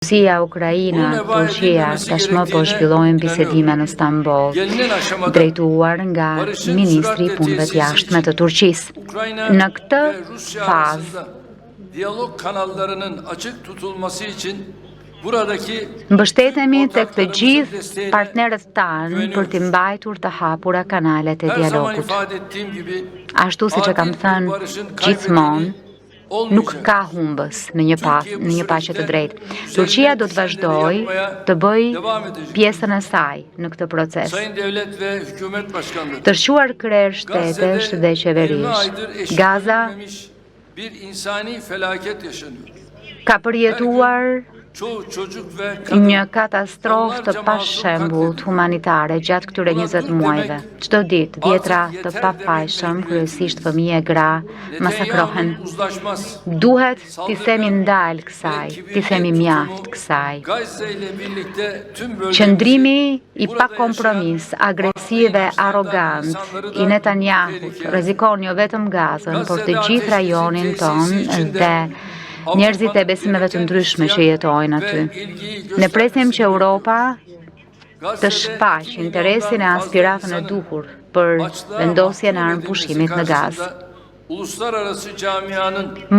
Rusia, Ukraina, Turqia, tashmë po zhvillojnë bisedime në Stamboll, drejtuar nga Ministri i Punëve të Jashtme të Turqisë. Në këtë fazë, diyalog kanallarının açık tutulması için buradaki mbështetemi tek të gjithë partnerët tanë për të mbajtur të hapura kanalet e dialogut. Ashtu siç e kam thënë gjithmonë, nuk ka humbës në një paqe të drejtë. Turqia do të vazhdojë të bëjë pjesën e saj në këtë proces. Të shquar krerë shtetesh dhe qeverish, Gaza ka përjetuar një katastrofë të pashembullt humanitare gjatë këtyre 20 muajve. Çdo ditë, vjetra të pafajshëm, kryesisht fëmijë e gra, masakrohen. Duhet t'i themi ndal kësaj, t'i themi mjaft kësaj. Qëndrimi i pa kompromis, agresiv dhe arrogant i Netanyahut rrezikon jo vetëm Gazën, por të gjithë rajonin tonë dhe njerëzit e besimeve të ndryshme që jetojnë aty. Ne presim që Europa të shfaqë interesin e aspiratën e duhur për vendosjen e armëpushimit në Gazë.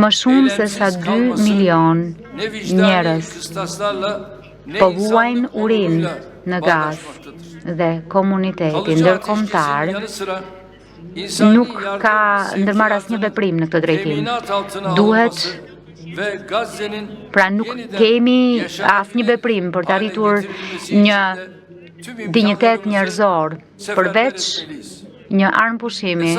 Më shumë se sa 2 milion njerëz po vuajnë urinë në Gazë dhe komuniteti ndërkombëtar nuk ka ndërmarr asnjë veprim në këtë drejtim. Duhet pra nuk kemi asnjë veprim për të arritur një dinjitet njerëzor, përveç një armëpushimi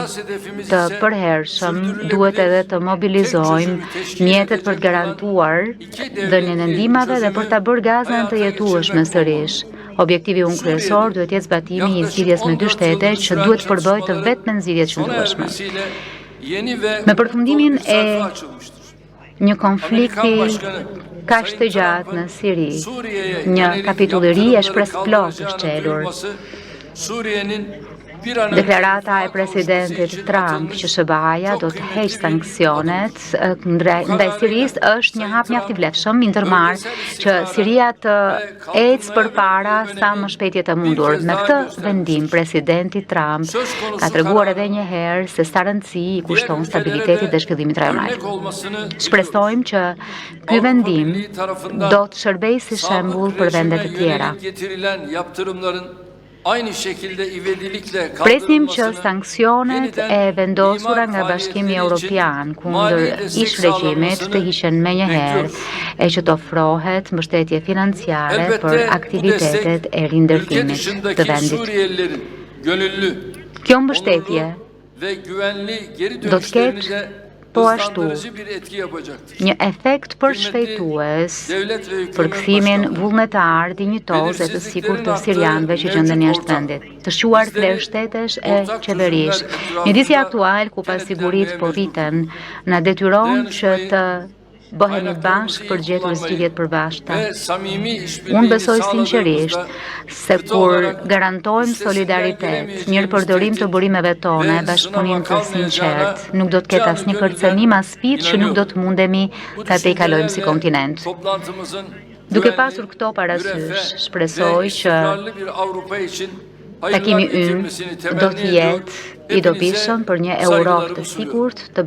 të përhershëm, duhet edhe të mobilizojmë mjetet për të garantuar dhënien e ndihmave dhe për ta bërë Gazën të jetueshme sërish. Objektivi unë kryesor duhet jetë zbatimi i zgjidhjes me 2 shtete që duhet përbëjë të vetmen zgjidhjet qëndrueshme. Me përfundimin e një konflikti kaq të gjatë në Siri, një kapitull i ri e shpresë plot është çelur. Deklarata e presidentit Trump që SBA-ja do të heqë sanksionet ndaj Sirisë është një hap mjaft i vlefshëm, ndërmarr që Siria të ecë përpara sa më shpejt jetë mundur. Me këtë vendim, presidenti Trump ka treguar edhe një herë se sa rëndësi i kushton stabilitetit dhe zhvillimit rajonal. Shpresojmë që ky vendim do të shërbejë si shembull për vende të tjera. Presim që sanksionet e vendosura nga Bashkimi Evropian kundër ish regjimit të hiqen menjëherë e që të ofrohet mbështetje financiare për aktivitetet e rindërtimit të vendit. Kjo mbështetje do të ketë po ashtu një efekt përshpejtues për kthimin vullnetar, dinjitoz e të sigurt të sirianëve që gjenden jashtë vendit. Të shquar krerë shtetesh e qeverish. Mjedisi aktual ku pasigurit po rriten na detyron që të bëhemi bashkë për gjetur zgjidhjet përbashkëta. Unë besoj sinqerisht se kur garantojmë solidaritet, mirëpërdorim të burimeve tona e bashkëpunim të sinqert, nuk do të ketë asnjë kërcënim as sfidë që nuk do të mundemi ta tejkalojmë si kontinent. Duke pasur këto parasysh, shpresoj që takimi ynë do të jetë i dobishëm për një Europë të sigurt, të